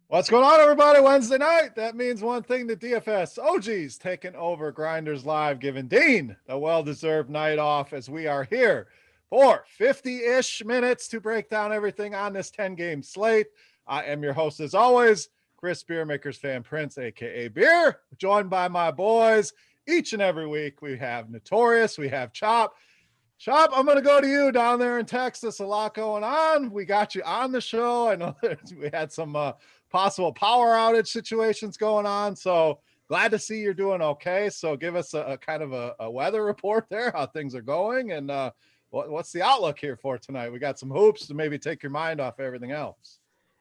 What's going on, everybody? Wednesday night. That means one thing to DFS. OG's taking over Grinderslive, giving Dean a well-deserved night off as we are here for 50-ish minutes to break down everything on this 10-game slate. I am your host, as always, Chris Beermakers Fan Prince, a.k.a. Beer, joined by my boys. Each and every week, we have Notorious, we have Chop. Chop, I'm going to go to you down there in Texas. A lot going on. We got you on the show. I know we had some possible power outage situations going on. So glad to see you're doing okay. So give us a kind of a weather report there, how things are going, and what's the outlook here for tonight? We got some hoops to maybe take your mind off everything else.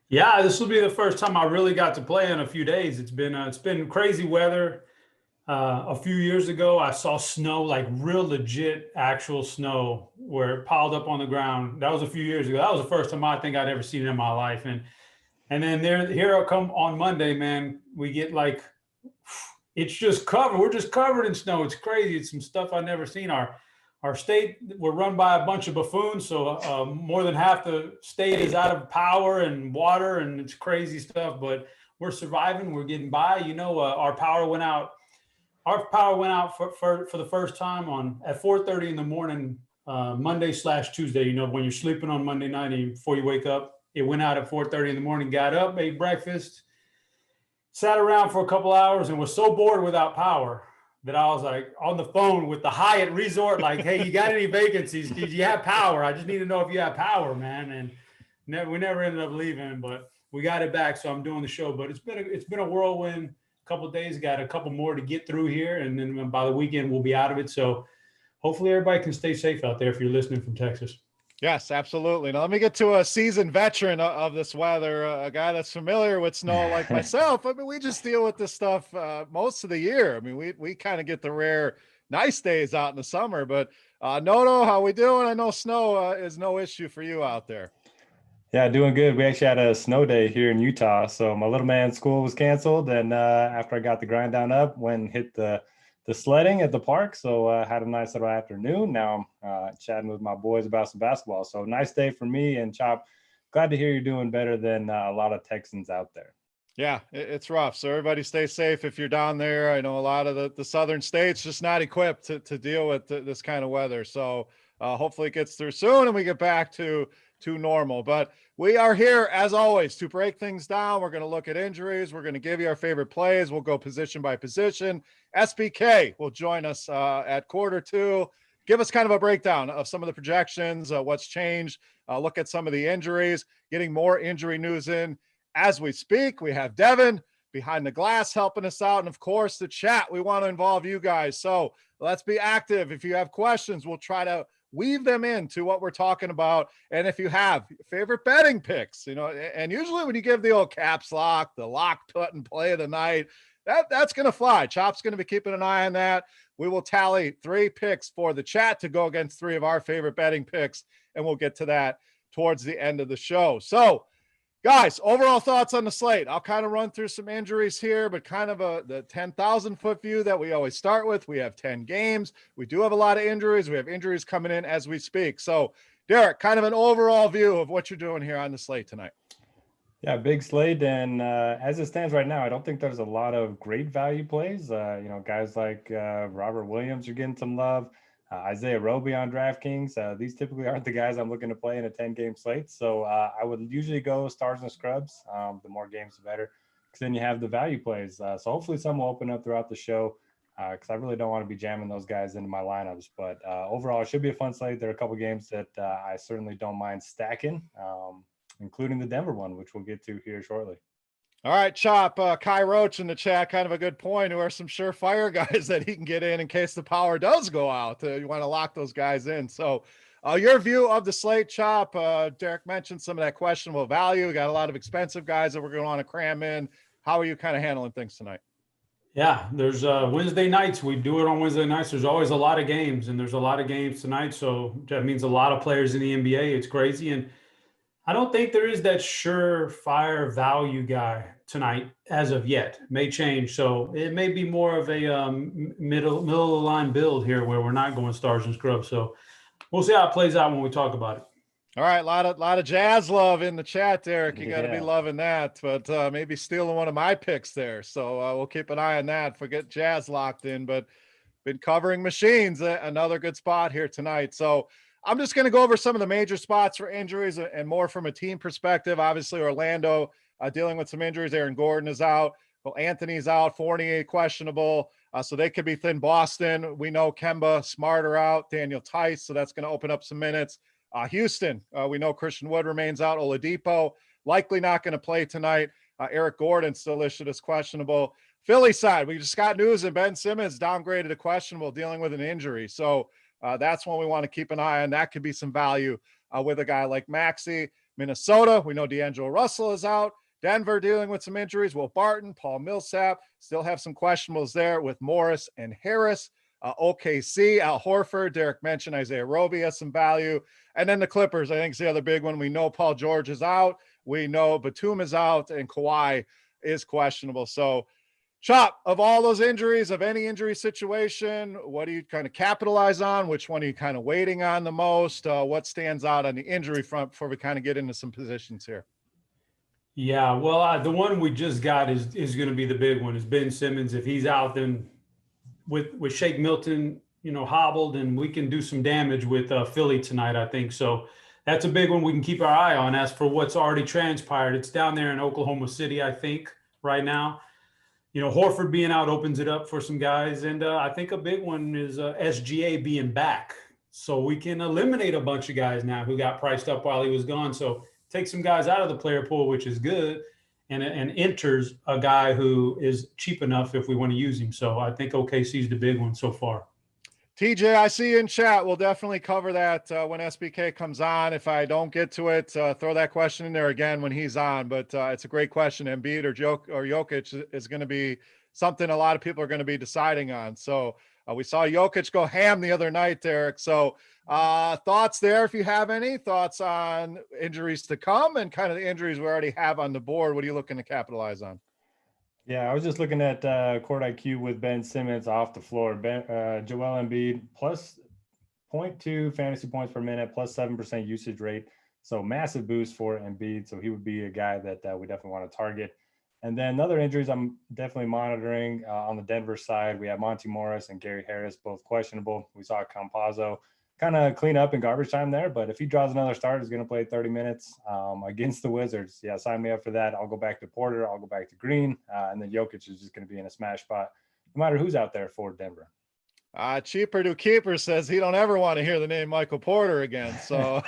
Yeah, this will be the first time I really got to play in a few days. It's been crazy weather. A few years ago, I saw snow, like real legit actual snow where it piled up on the ground. That was a few years ago. That was the first time I think I'd ever seen it in my life. And then here I come on Monday, man. We get like, it's just covered. We're just covered in snow. It's crazy. It's some stuff I've never seen. Our state, we're run by a bunch of buffoons. So more than half the state is out of power and water, and it's crazy stuff. But we're surviving. We're getting by. You know, our power went out. Our power went out for the first time at 4:30 in the morning, Monday/Tuesday. You know, when you're sleeping on Monday night and before you wake up, it went out at 4:30 in the morning. Got up, ate breakfast, sat around for a couple hours, and was so bored without power that I was like on the phone with the Hyatt Resort, like, "Hey, you got any vacancies? Did you have power? I just need to know if you have power, man." And we never ended up leaving, but we got it back. So I'm doing the show, but it's been a whirlwind. Couple of days, got a couple more to get through here, and then by the weekend we'll be out of it. So hopefully everybody can stay safe out there if you're listening from Texas. Yes, absolutely. Now let me get to a seasoned veteran of this weather, a guy that's familiar with snow like myself. I mean, we just deal with this stuff most of the year. I mean, we kind of get the rare nice days out in the summer, but Noto, how we doing? I know snow is no issue for you out there. Yeah, doing good. We actually had a snow day here in Utah. So my little man's school was canceled. And after I got the grind down up, went and hit the sledding at the park. So had a nice little afternoon. Now I'm chatting with my boys about some basketball. So nice day for me. And Chop, glad to hear you're doing better than a lot of Texans out there. Yeah, it's rough. So everybody stay safe if you're down there. I know a lot of the southern states just not equipped to deal with this kind of weather. So hopefully it gets through soon and we get back to normal. But we are here as always to break things down. We're going to look at injuries. We're going to give you our favorite plays. We'll go position by position. SBK will join us at Q2. Give us kind of a breakdown of some of the projections, what's changed, look at some of the injuries, getting more injury news in as we speak. We have Devin behind the glass helping us out. And of course, the chat. We want to involve you guys. So let's be active. If you have questions, we'll try to weave them into what we're talking about. And if you have favorite betting picks, you know, and usually when you give the old caps lock, the lock, put, and play of the night, that's going to fly. Chop's going to be keeping an eye on that. We will tally 3 picks for the chat to go against 3 of our favorite betting picks. And we'll get to that towards the end of the show. So guys, overall thoughts on the slate. I'll kind of run through some injuries here, but kind of the 10,000 foot view that we always start with. We have 10 games. We do have a lot of injuries. We have injuries coming in as we speak. So Derek, kind of an overall view of what you're doing here on the slate tonight. Yeah, big slate. And as it stands right now, I don't think there's a lot of great value plays. Guys like Robert Williams are getting some love. Isaiah Roby on DraftKings. These typically aren't the guys I'm looking to play in a 10-game slate. So I would usually go stars and scrubs. The more games, the better. Because then you have the value plays. So hopefully some will open up throughout the show because I really don't want to be jamming those guys into my lineups. But overall, it should be a fun slate. There are a couple games that I certainly don't mind stacking, including the Denver one, which we'll get to here shortly. All right, Chop, Kai Roach in the chat, kind of a good point. Who are some surefire guys that he can get in case the power does go out? You want to lock those guys in. So Your view of the slate, Chop. Derek mentioned some of that questionable value. We got a lot of expensive guys that we're going to want to cram in. How are you kind of handling things tonight? Yeah, there's Wednesday nights. We do it on Wednesday nights. There's always a lot of games, and there's a lot of games tonight. So that means a lot of players in the NBA. It's crazy. And I don't think there is that surefire value guy tonight as of yet. May change. So it may be more of a middle of the line build here where we're not going stars and scrubs. So we'll see how it plays out when we talk about it. All right, a lot of Jazz love in the chat, Derek. You got to be Yeah. loving that, but maybe stealing one of my picks there. So we'll keep an eye on that. Forget Jazz locked in, but been covering machines. Another good spot here tonight. So I'm just going to go over some of the major spots for injuries and more from a team perspective. Obviously, Orlando dealing with some injuries. Aaron Gordon is out. Well, Anthony's out. Fournier questionable. So they could be thin. Boston, we know Kemba Smart are out. Daniel Tice, so that's going to open up some minutes. Houston, we know Christian Wood remains out. Oladipo likely not going to play tonight. Eric Gordon still listed as questionable. Philly side, we just got news that Ben Simmons downgraded to questionable, dealing with an injury. So that's one we want to keep an eye on. That could be some value with a guy like Maxey. Minnesota, we know D'Angelo Russell is out. Denver dealing with some injuries. Will Barton, Paul Millsap, still have some questionables there with Morris and Harris. OKC, Al Horford, Derek mentioned Isaiah Roby has some value. And then the Clippers, I think, is the other big one. We know Paul George is out. We know Batum is out, and Kawhi is questionable. So, Chop, of all those injuries, of any injury situation, what do you kind of capitalize on? Which one are you kind of waiting on the most? What stands out on the injury front before we kind of get into some positions here? Yeah, well, the one we just got is going to be the big one. Is Ben Simmons. If he's out, then with Shake Milton, hobbled, and we can do some damage with Philly tonight, I think. So that's a big one we can keep our eye on. As for what's already transpired, it's down there in Oklahoma City, I think, right now. Horford being out opens it up for some guys. And I think a big one is SGA being back. So we can eliminate a bunch of guys now who got priced up while he was gone. So take some guys out of the player pool, which is good. And enters a guy who is cheap enough if we want to use him. So I think OKC is the big one so far. TJ, I see you in chat. We'll definitely cover that when SBK comes on. If I don't get to it, throw that question in there again when he's on. But it's a great question. Embiid or Jokic is going to be something a lot of people are going to be deciding on. So we saw Jokic go ham the other night, Derek. So thoughts there, if you have any thoughts on injuries to come and kind of the injuries we already have on the board. What are you looking to capitalize on? Yeah, I was just looking at court IQ with Ben Simmons off the floor. Joel Embiid plus 0.2 fantasy points per minute, plus 7% usage rate. So massive boost for Embiid. So he would be a guy that we definitely want to target. And then other injuries I'm definitely monitoring on the Denver side. We have Monty Morris and Gary Harris, both questionable. We saw Campazzo kind of clean up in garbage time there, but if he draws another start, he's going to play 30 minutes against the Wizards. Yeah, sign me up for that. I'll go back to Porter. I'll go back to Green. And then Jokic is just going to be in a smash spot, no matter who's out there for Denver. Cheaper to keeper says he don't ever want to hear the name Michael Porter again. So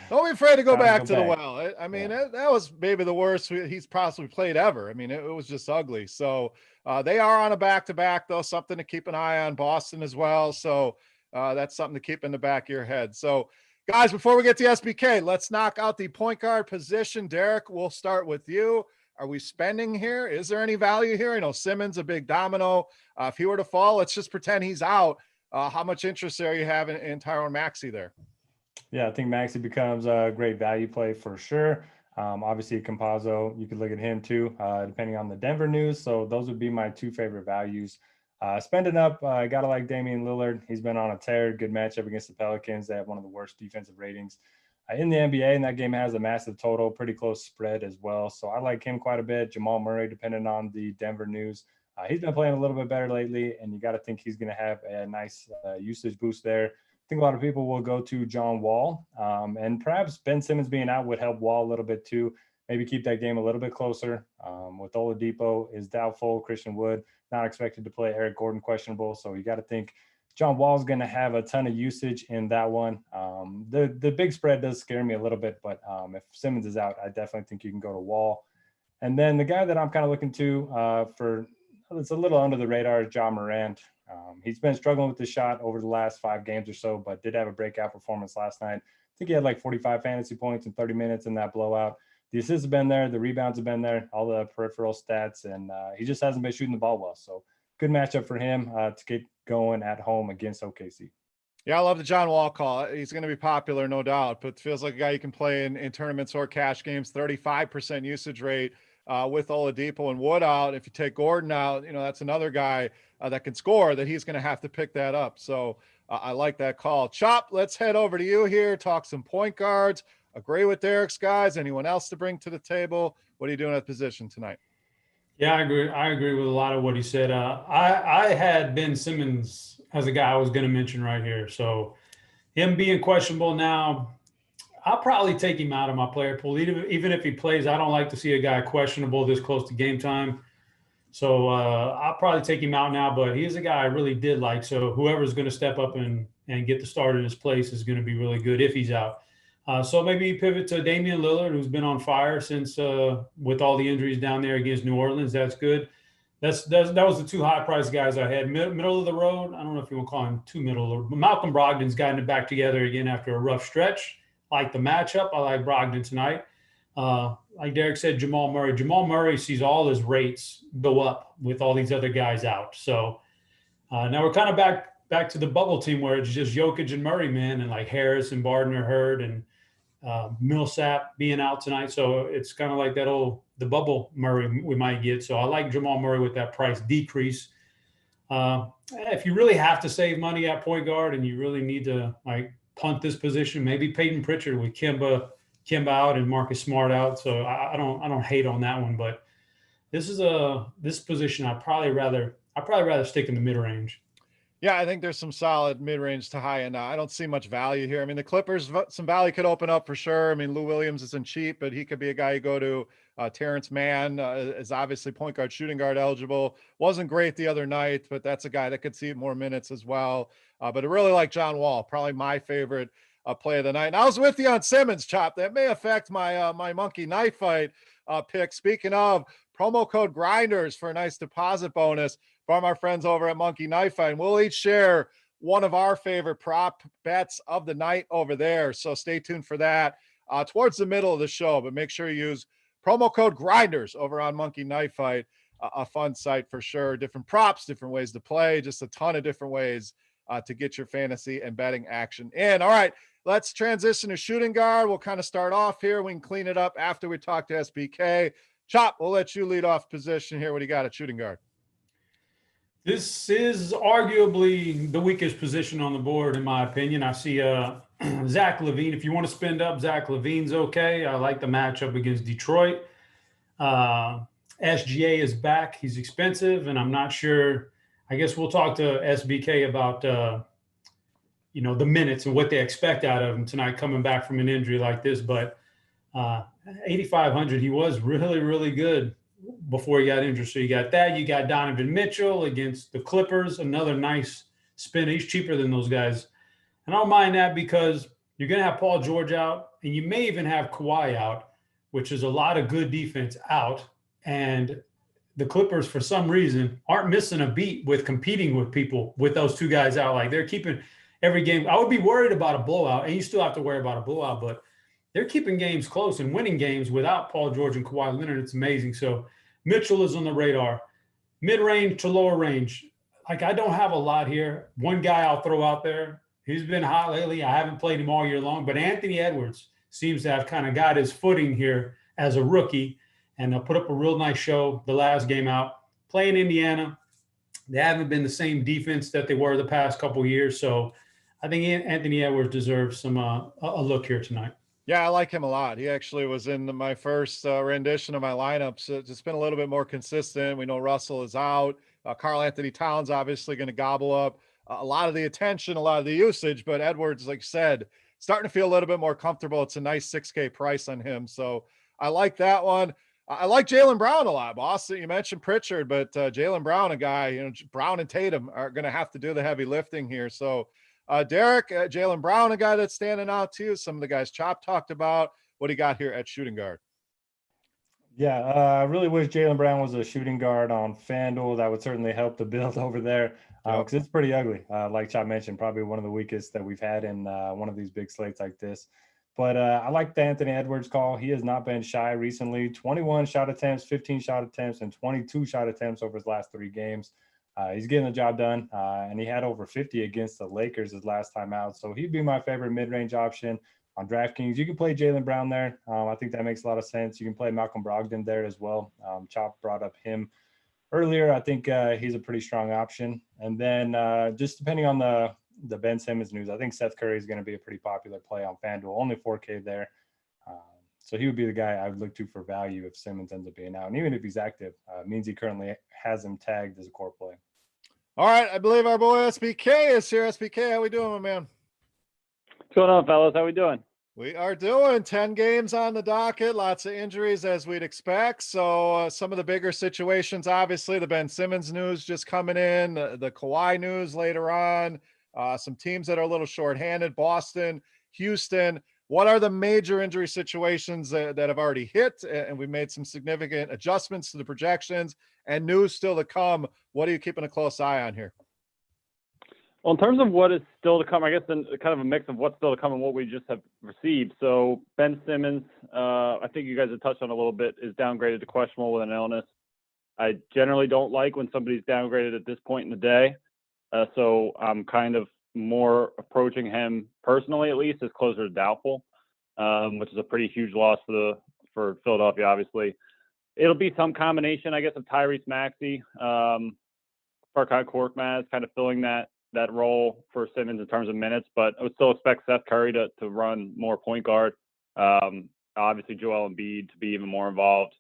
don't be afraid to go back to the well. I mean, that was maybe the worst he's possibly played ever. I mean, it was just ugly. So they are on a back-to-back, though, something to keep an eye on. Boston as well. So that's something to keep in the back of your head. So, guys, before we get to SBK, let's knock out the point guard position. Derek, we'll start with you. Are we spending here? Is there any value here? I know Simmons, a big domino. If he were to fall, let's just pretend he's out. How much interest are you having in Tyrone Maxey there? Yeah, I think Maxey becomes a great value play for sure. Obviously, Campazzo, you could look at him too, depending on the Denver news. So those would be my two favorite values. Spending up, I got to like Damian Lillard. He's been on a tear. Good matchup against the Pelicans. They have one of the worst defensive ratings in the NBA, and that game has a massive total, pretty close spread as well. So I like him quite a bit. Jamal Murray, depending on the Denver news. He's been playing a little bit better lately, and you got to think he's going to have a nice usage boost there. I think a lot of people will go to John Wall, and perhaps Ben Simmons being out would help Wall a little bit too. Maybe keep that game a little bit closer. With Oladipo is doubtful. Christian Wood not expected to play. Eric Gordon questionable. So you got to think John Wall is going to have a ton of usage in that one. The big spread does scare me a little bit, but if Simmons is out, I definitely think you can go to Wall. And then the guy that I'm kind of looking to for it's a little under the radar is Ja Morant. He's been struggling with the shot over the last 5 games or so, but did have a breakout performance last night. I think he had like 45 fantasy points in 30 minutes in that blowout. The assists have been there. The rebounds have been there, all the peripheral stats, and he just hasn't been shooting the ball well. So good matchup for him to get going at home against OKC. Yeah, I love the John Wall call. He's going to be popular, no doubt, but feels like a guy you can play in tournaments or cash games. 35% usage rate with Oladipo and Wood out. If you take Gordon out, that's another guy that can score that he's going to have to pick that up. So I like that call. Chop, let's head over to you here, talk some point guards. Agree with Derek's guys. Anyone else to bring to the table? What are you doing at position tonight? Yeah, I agree. I agree with a lot of what he said. I had Ben Simmons as a guy I was going to mention right here. So him being questionable now, I'll probably take him out of my player pool. Even if he plays, I don't like to see a guy questionable this close to game time. So I'll probably take him out now, but he's a guy I really did like. So whoever's going to step up and get the start in his place is going to be really good if he's out. So maybe pivot to Damian Lillard, who's been on fire since with all the injuries down there against New Orleans. That's good. That was the 2 high-priced guys I had. Middle of the road, I don't know if you want to call him too middle, but Malcolm Brogdon's gotten it back together again after a rough stretch. Like the matchup, I like Brogdon tonight. Like Derek said, Jamal Murray. Jamal Murray sees all his rates go up with all these other guys out. So now we're kind of back to the bubble team where it's just Jokic and Murray, man, and like Harris and Barton are hurt and Millsap being out tonight. So it's kind of like the bubble Murray we might get. So I like Jamal Murray with that price decrease. If you really have to save money at point guard and you really need to like punt this position, maybe Peyton Pritchard with Kemba out and Marcus Smart out. So I don't hate on that one, but this position I'd probably rather stick in the mid range. Yeah, I think there's some solid mid-range to high end. I don't see much value here. I mean, the Clippers, some value could open up for sure. I mean, Lou Williams isn't cheap, but he could be a guy you go to. Terrence Mann is obviously point guard, shooting guard eligible. Wasn't great the other night, but that's a guy that could see more minutes as well. But I really like John Wall, probably my favorite play of the night. And I was with you on Simmons, Chop. That may affect my my monkey knife fight pick. Speaking of, promo code Grinders for a nice deposit bonus from our friends over at Monkey Knife Fight. And we'll each share one of our favorite prop bets of the night over there. So stay tuned for that towards the middle of the show. But make sure you use promo code Grinders over on Monkey Knife Fight. A fun site for sure. Different props, different ways to play, just a ton of different ways to get your fantasy and betting action in. All right, let's transition to shooting guard. We'll kind of start off here. We can clean it up after we talk to SBK. Chop, we'll let you lead off position here. What do you got at shooting guard? This is arguably the weakest position on the board, in my opinion. I see Zach LaVine. If you want to spend up, Zach LaVine's okay. I like the matchup against Detroit. SGA is back. He's expensive, and I'm not sure. I guess we'll talk to SBK about the minutes and what they expect out of him tonight coming back from an injury like this. But 8,500, he was really, really good before he got injured. So you got that. You got Donovan Mitchell against the Clippers, another nice spin. He's cheaper than those guys. And I don't mind that because you're going to have Paul George out, and you may even have Kawhi out, which is a lot of good defense out. And the Clippers, for some reason, aren't missing a beat with competing with people with those 2 guys out. Like they're keeping every game. I would be worried about a blowout, and you still have to worry about a blowout, but they're keeping games close and winning games without Paul George and Kawhi Leonard. It's amazing. So Mitchell is on the radar. Mid-range to lower range. Like I don't have a lot here. One guy I'll throw out there. He's been hot lately. I haven't played him all year long, but Anthony Edwards seems to have kind of got his footing here as a rookie, and they'll put up a real nice show the last game out. Playing Indiana, they haven't been the same defense that they were the past couple of years. So I think Anthony Edwards deserves some a look here tonight. Yeah, I like him a lot. He actually was in my first rendition of my lineups. It's been a little bit more consistent. We know Russell is out. Karl Anthony Towns obviously going to gobble up a lot of the attention, a lot of the usage, but Edwards, like I said, starting to feel a little bit more comfortable. It's a nice 6K price on him. So I like that one. I like Jaylen Brown a lot, boss. You mentioned Pritchard, but Jaylen Brown, a guy, Brown and Tatum are going to have to do the heavy lifting here. So Derek, Jaylen Brown, a guy that's standing out too. Some of the guys Chop talked about. What do you got here at shooting guard? Yeah, I really wish Jaylen Brown was a shooting guard on FanDuel. That would certainly help the build over there. because it's pretty ugly. Like Chad mentioned, probably one of the weakest that we've had in one of these big slates like this. But I like the Anthony Edwards call. He has not been shy recently. 21 shot attempts, 15 shot attempts, and 22 shot attempts over his last 3 games. He's getting the job done, and he had over 50 against the Lakers his last time out. So he'd be my favorite mid-range option on DraftKings. You can play Jaylen Brown there. I think that makes a lot of sense. You can play Malcolm Brogdon there as well. Chop brought up him earlier. I think he's a pretty strong option. And then just depending on the Ben Simmons news, I think Seth Curry is going to be a pretty popular play on FanDuel. Only 4K there. So he would be the guy I would look to for value if Simmons ends up being out. And even if he's active, it means he currently has him tagged as a core play. All right. I believe our boy SBK is here. SBK, how we doing, my man? What's going on, fellas? How we doing? We are doing 10 games on the docket, lots of injuries as we'd expect. So some of the bigger situations, obviously the Ben Simmons news just coming in, the Kawhi news later on, some teams that are a little shorthanded, Boston, Houston. What are the major injury situations that have already hit? And we made some significant adjustments to the projections and news still to come. What are you keeping a close eye on here? Well, in terms of what is still to come, I guess then kind of a mix of what's still to come and what we just have received. So Ben Simmons, I think you guys have touched on a little bit, is downgraded to questionable with an illness. I generally don't like when somebody's downgraded at this point in the day. So I'm kind of more approaching him personally, at least, as closer to doubtful, which is a pretty huge loss for Philadelphia, obviously. It'll be some combination, I guess, of Tyrese Maxey, Farkhan Korkmaz kind of filling that role for Simmons in terms of minutes, but I would still expect Seth Curry to run more point guard. Obviously, Joel Embiid to be even more involved.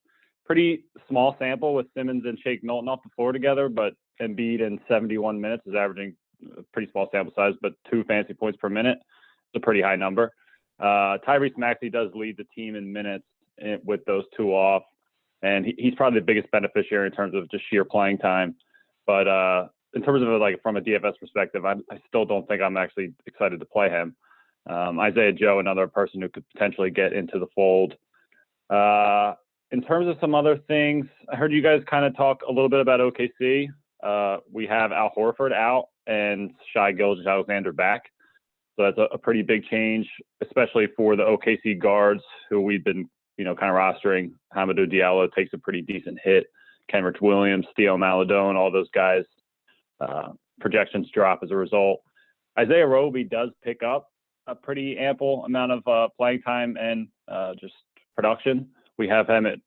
Pretty small sample with Simmons and Shake Milton off the floor together, but Embiid in 71 minutes is averaging a pretty small sample size, but 2 fantasy points per minute. It's a pretty high number. Tyrese Maxey does lead the team in minutes with those 2 off, and he's probably the biggest beneficiary in terms of just sheer playing time. But in terms of like from a DFS perspective, I still don't think I'm actually excited to play him. Isaiah Joe, another person who could potentially get into the fold. In terms of some other things, I heard you guys kind of talk a little bit about OKC. We have Al Horford out and Shai Gilgeous-Alexander back. So that's a pretty big change, especially for the OKC guards who we've been, kind of rostering. Hamidou Diallo takes a pretty decent hit. Kenrich Williams, Theo Maladone, all those guys. Projections drop as a result. Isaiah Roby does pick up a pretty ample amount of playing time and just production. We have him at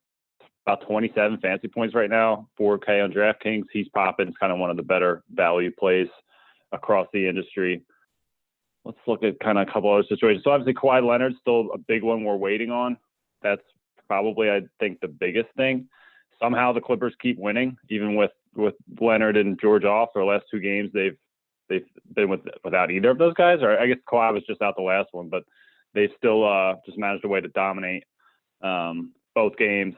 about 27 fantasy points right now, 4K on DraftKings. He's popping. It's kind of one of the better value plays across the industry. Let's look at kind of a couple other situations. So obviously Kawhi Leonard's still a big one we're waiting on. That's probably, I think, the biggest thing. Somehow the Clippers keep winning, even with Leonard and George off. Their last 2 games, they've been without either of those guys. Or I guess Kawhi was just out the last one, but they've still just managed a way to dominate both games.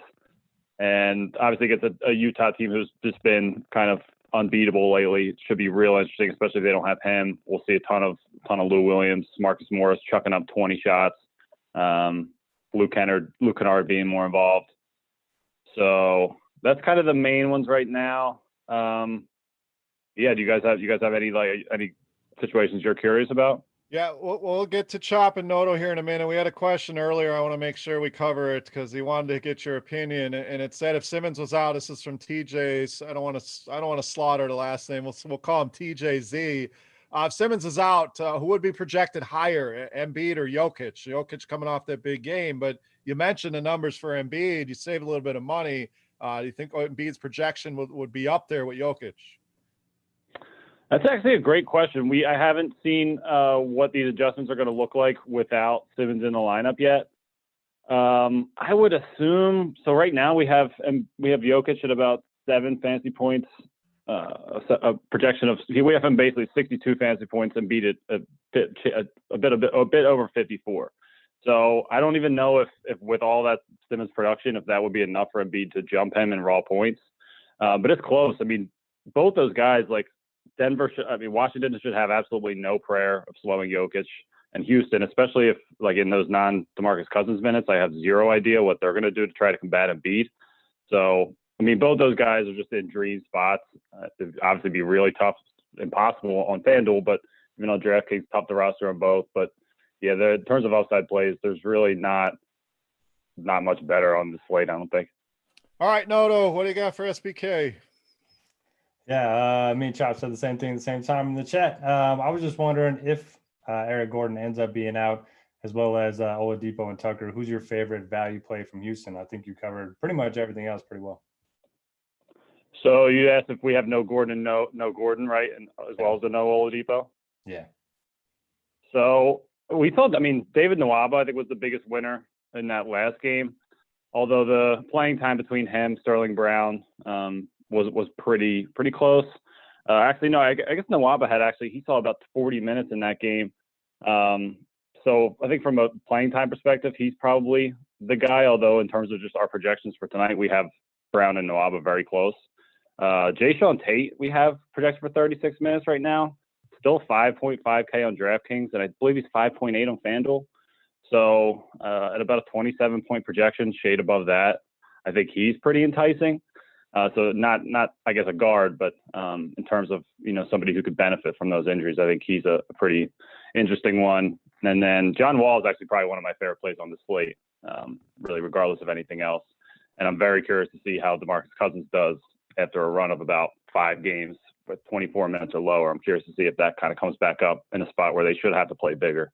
And obviously against a Utah team who's just been kind of unbeatable lately. It should be real interesting, especially if they don't have him. We'll see a ton of Lou Williams, Marcus Morris chucking up 20 shots. Luke Kennard being more involved. So that's kind of the main ones right now. Do you guys have any situations you're curious about? Yeah, we'll get to Chop and Noto here in a minute. We had a question earlier. I want to make sure we cover it because he wanted to get your opinion. And it said if Simmons was out, this is from TJ's. I don't want to slaughter the last name. We'll call him TJZ. If Simmons is out, who would be projected higher, Embiid or Jokic? Jokic coming off that big game, but you mentioned the numbers for Embiid. You save a little bit of money. Do you think Embiid's projection would be up there with Jokic? That's actually a great question. I haven't seen what these adjustments are going to look like without Simmons in the lineup yet. I would assume so. Right now we have Jokic at about 7 fantasy points. A projection of we have him basically 62 fantasy points and beat it a bit over 54. So I don't even know if with all that Simmons production, if that would be enough for Embiid to jump him in raw points. But it's close. I mean, both those guys, like Washington should have absolutely no prayer of slowing Jokic, and Houston, especially if like in those non-DeMarcus Cousins minutes, I have zero idea what they're going to do to try to combat Embiid. So, I mean, both those guys are just in dream spots. It'd obviously be really tough impossible on FanDuel, but DraftKings top the roster on both. But yeah, in terms of upside plays, there's really not much better on the slate, I don't think. All right, Noto, what do you got for SBK? Yeah, me and Chop said the same thing at the same time in the chat. I was just wondering if Eric Gordon ends up being out, as well as Oladipo and Tucker. Who's your favorite value play from Houston? I think you covered pretty much everything else pretty well. So you asked if we have no Gordon, no Gordon, right? And as well as the no Oladipo? Yeah. So we thought, David Nwaba, I think, was the biggest winner in that last game. Although the playing time between him, Sterling Brown, was pretty close. Actually, no, I guess Nwaba he saw about 40 minutes in that game. So I think from a playing time perspective, he's probably the guy. Although in terms of just our projections for tonight, we have Brown and Nwaba very close. Jayshawn Tate, we have projected for 36 minutes right now. Still 5.5K on DraftKings, and I believe he's 5.8 on FanDuel. So at about a 27-point projection, shade above that, I think he's pretty enticing. So not I guess a guard, but in terms of somebody who could benefit from those injuries, I think he's a pretty interesting one. And then John Wall is actually probably one of my favorite plays on the slate, really regardless of anything else. And I'm very curious to see how DeMarcus Cousins does after a run of about 5 games with 24 minutes or lower. I'm curious to see if that kind of comes back up in a spot where they should have to play bigger.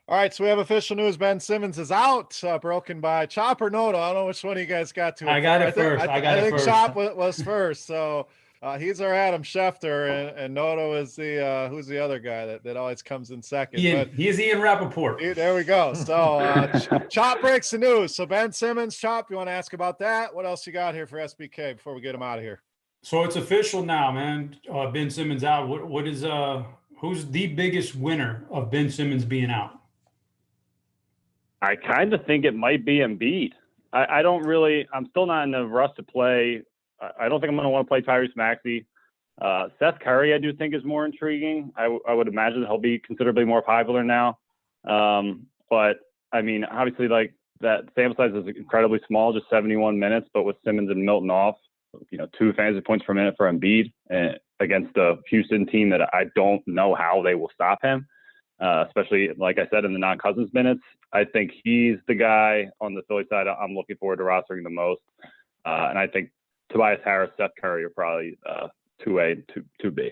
All right, so we have official news. Ben Simmons is out, broken by Chop or Noto. I don't know which one of you guys got to. I got it first. I think Chop was first. So he's our Adam Schefter, and Noto is the who's the other guy that always comes in second. He's Ian Rappaport. There we go. So Chop breaks the news. So Ben Simmons, Chop, you want to ask about that? What else you got here for SBK before we get him out of here? So it's official now, man. Ben Simmons out. What is who's the biggest winner of Ben Simmons being out? I kind of think it might be Embiid. I'm still not in the rush to play. I don't think I'm going to want to play Tyrese Maxey. Seth Curry, I do think, is more intriguing. I would imagine he'll be considerably more popular now. But obviously, like, that sample size is incredibly small, just 71 minutes, but with Simmons and Milton off, 2 fantasy points per minute for Embiid against a Houston team that I don't know how they will stop him. Especially, like I said, in the non-Cousins minutes. I think he's the guy on the Philly side I'm looking forward to rostering the most. And I think Tobias Harris, Seth Curry are probably 2A and 2B.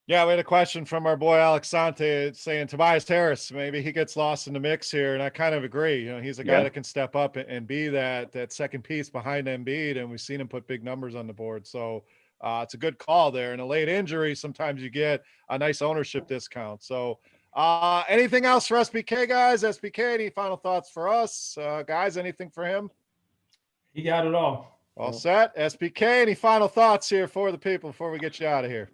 Yeah, we had a question from our boy Alex Sante saying Tobias Harris, maybe he gets lost in the mix here. And I kind of agree. He's a guy that can step up and be that second piece behind Embiid. And we've seen him put big numbers on the board. So it's a good call there. And a late injury, sometimes you get a nice ownership discount. So anything else for SBK, guys? SBK, any final thoughts for us? Guys, anything for him? He got it all. All set. SBK, any final thoughts here for the people before we get you out of here?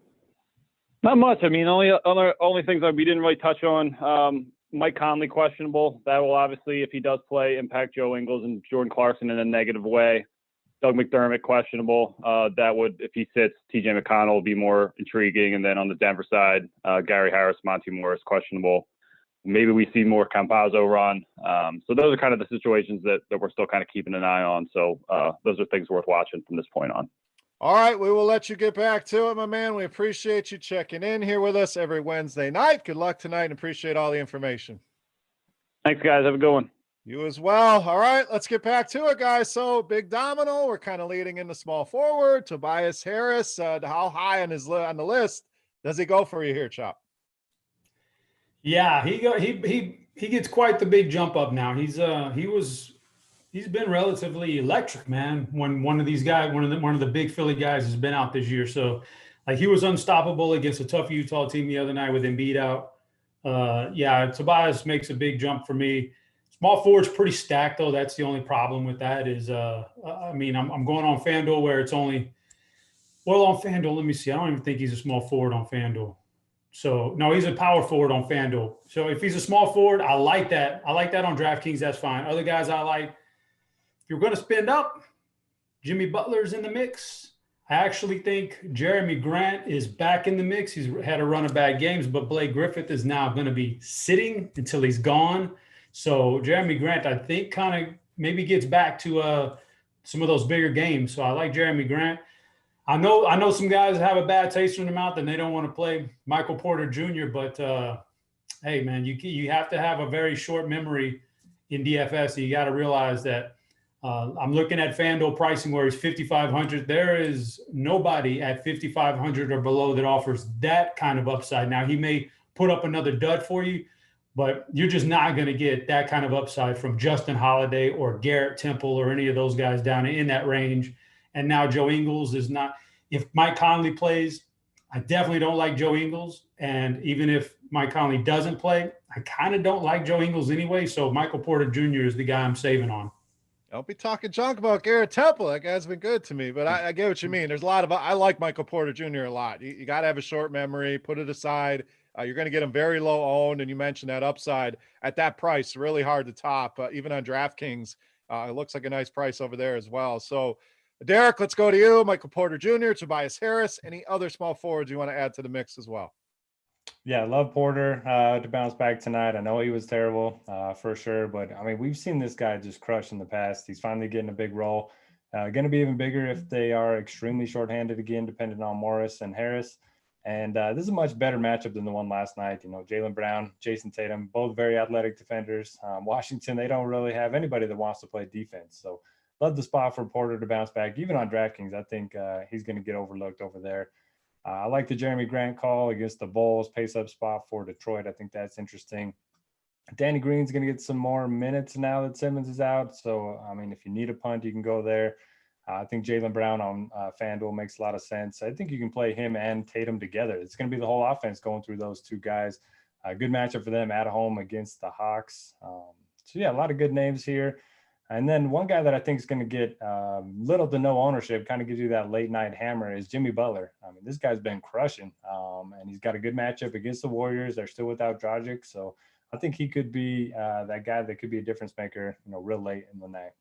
Not much. Only things that we didn't really touch on. Mike Conley questionable. That will obviously, if he does play, impact Joe Ingles and Jordan Clarkson in a negative way. Doug McDermott questionable. That would, if he sits, TJ McConnell will be more intriguing. And then on the Denver side, Gary Harris, Monty Morris questionable. Maybe we see more Campazzo run. So those are kind of the situations that we're still kind of keeping an eye on. So those are things worth watching from this point on. All right, we will let you get back to it, my man. We appreciate you checking in here with us every Wednesday night. Good luck tonight and appreciate all the information. Thanks, guys. Have a good one. You as well. All right, let's get back to it, guys. So big domino. We're kind of leading into small forward. Tobias Harris. How high on the list does he go for you here, Chop? Yeah, he gets quite the big jump up now. He's been relatively electric, man. When one of the big Philly guys has been out this year, so like he was unstoppable against a tough Utah team the other night with Embiid out. Tobias makes a big jump for me. Small forward's pretty stacked, though. That's the only problem with that is, I'm going on FanDuel where it's only – well, on FanDuel, let me see. I don't even think he's a small forward on FanDuel. So, no, he's a power forward on FanDuel. So, if he's a small forward, I like that. I like that on DraftKings. That's fine. Other guys I like, if you're going to spend up, Jimmy Butler's in the mix. I actually think Jeremy Grant is back in the mix. He's had a run of bad games, but Blake Griffin is now going to be sitting until he's gone. So Jeremy Grant, I think, kind of maybe gets back to some of those bigger games. So I like Jeremy Grant. I know some guys have a bad taste in their mouth and they don't want to play Michael Porter Jr., but hey, man, you have to have a very short memory in DFS. So you got to realize that I'm looking at FanDuel pricing where he's 5,500. There is nobody at 5,500 or below that offers that kind of upside. Now, he may put up another dud for you, but you're just not going to get that kind of upside from Justin Holiday or Garrett Temple or any of those guys down in that range. And now Joe Ingles is not. If Mike Conley plays, I definitely don't like Joe Ingles. And even if Mike Conley doesn't play, I kind of don't like Joe Ingles anyway. So Michael Porter Jr. is the guy I'm saving on. Don't be talking junk about Garrett Temple. That guy's been good to me, but I get what you mean. There's a lot of, I like Michael Porter Jr. a lot. You got to have a short memory, put it aside. You're going to get him very low owned. And you mentioned that upside at that price, really hard to top, even on DraftKings. It looks like a nice price over there as well. So Derek, let's go to you. Michael Porter Jr., Tobias Harris, any other small forwards you want to add to the mix as well? Yeah, I love Porter to bounce back tonight. I know he was terrible for sure, but I mean, we've seen this guy just crush in the past. He's finally getting a big role. Going to be even bigger if they are extremely shorthanded again, depending on Morris and Harris. And this is a much better matchup than the one last night. You know, Jaylen Brown, Jason Tatum, both very athletic defenders. Washington, they don't really have anybody that wants to play defense. So love the spot for Porter to bounce back. Even on DraftKings, I think he's going to get overlooked over there. I like the Jeremy Grant call against the Bulls, pace up spot for Detroit. I think that's interesting. Danny Green's going to get some more minutes now that Simmons is out. So, I mean, if you need a punt, you can go there. I think Jaylen Brown on FanDuel makes a lot of sense. I think you can play him and Tatum together. It's going to be the whole offense going through those two guys. Good matchup for them at home against the Hawks. So, yeah, a lot of good names here. And then one guy that I think is going to get little to no ownership, kind of gives you that late night hammer, is Jimmy Butler. I mean, this guy's been crushing, and he's got a good matchup against the Warriors. They're still without Dragic, so I think he could be that guy that could be a difference maker, you know, real late in the night.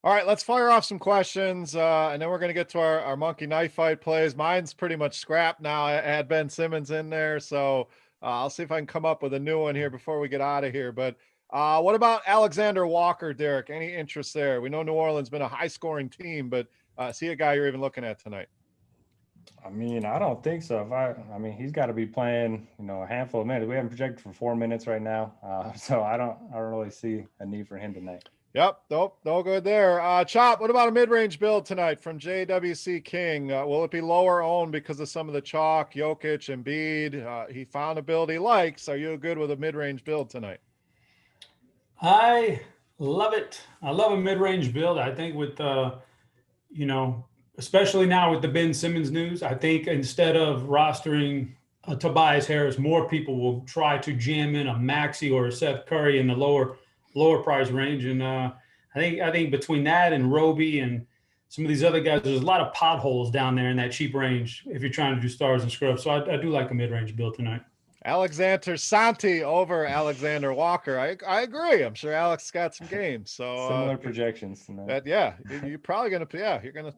All right, let's fire off some questions, and then we're going to get to our monkey knife fight plays. Mine's pretty much scrapped now. I had Ben Simmons in there, so I'll see if I can come up with a new one here before we get out of here. But what about Alexander Walker, Derek? Any interest there? We know New Orleans been a high-scoring team, but is he a guy you're even looking at tonight? I mean, I don't think so. I mean, he's got to be playing, you know, a handful of minutes. We haven't projected for 4 minutes right now, so I don't really see a need for him tonight. Yep, nope, no good there. Chop, what about a mid-range build tonight from JWC King? Will it be lower owned because of some of the chalk, Jokic, Embiid? He found a build he likes. Are you good with a mid-range build tonight? I love it. I love a mid-range build. I think with, you know, especially now with the Ben Simmons news, I think instead of rostering Tobias Harris, more people will try to jam in a Maxey or a Seth Curry in the lower price range. And I think between that and Roby and some of these other guys, there's a lot of potholes down there in that cheap range if you're trying to do stars and scrubs. So I do like a mid-range build tonight. Alexander Santi over Alexander Walker. I agree. I'm sure Alex got some games. So similar projections. Yeah, you're probably gonna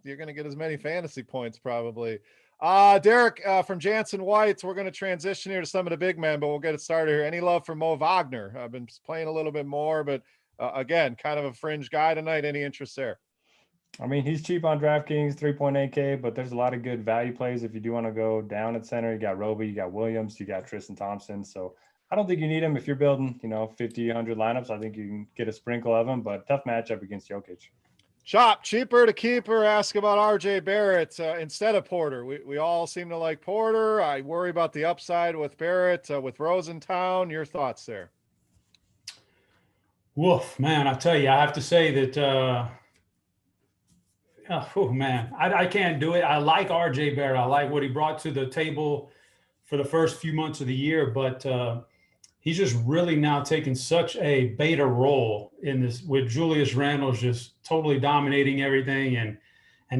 you're gonna get as many fantasy points probably. Derek from Jansen Whites. We're gonna transition here to some of the big men, but we'll get it started here. Any love for Mo Wagner? I've been playing a little bit more, but again, kind of a fringe guy tonight. Any interest there? I mean, he's cheap on DraftKings, 3.8K, but there's a lot of good value plays if you do want to go down at center. You got Roby, you got Williams, you got Tristan Thompson. So I don't think you need him if you're building, you know, 50, 100 lineups. I think you can get a sprinkle of them, but tough matchup against Jokic. Chop, cheaper to keeper. Ask about RJ Barrett instead of Porter. We all seem to like Porter. I worry about the upside with Barrett, with Rosentown. Your thoughts there? Woof, man, I tell you, I have to say that oh man, I can't do it. I like RJ Barrett. I like what he brought to the table for the first few months of the year, but he's just really now taking such a beta role in this with Julius Randle just totally dominating everything. And